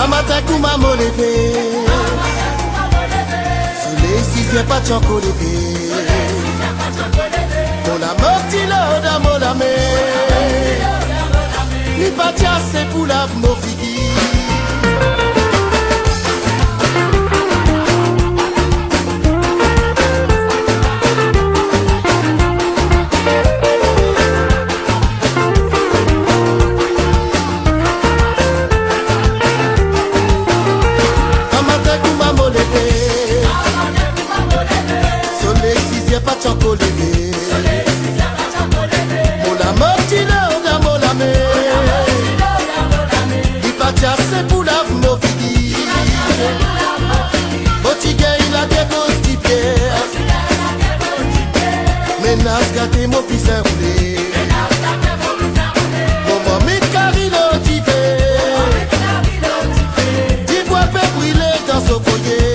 matin kou maman levé, soleil si c'est pas de chanco levé, mon amour dit l'eau mon amé, ni pas c'est pour la mon figui. C'est pour la mon figui. Botigue il a des grosses tipières. Ménage gâté mon fils roulé. Mon mamie carilo tivé. Dis-moi peut brûler dans son foyer.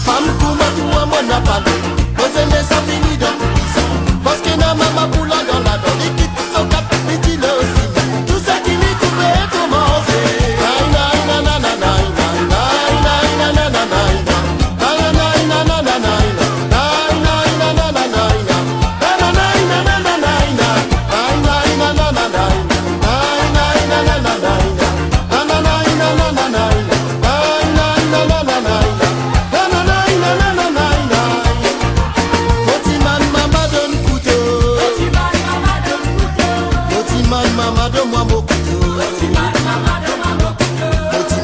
Femme kouma tout moi n'a pas de. Vous aimez ça fini dans tout prison. Parce que na maman poula dans la dent. L'équipe son cap petit le aussi. Tout ça qui m'y couvert commencer. Maman donne-moi mon couteau.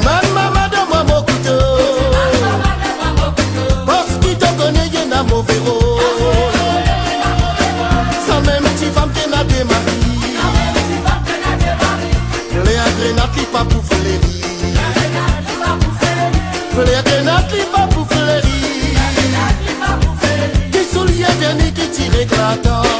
Maman donne-moi mon couteau. Parce qu'il te connaît, il y a mon verrou. Sans même petite femme qui n'a des maris. Les grenades qui pas pour fleurir. Les grenades qui pas pour fleurir. Qui soulier dernier qui tire éclatant.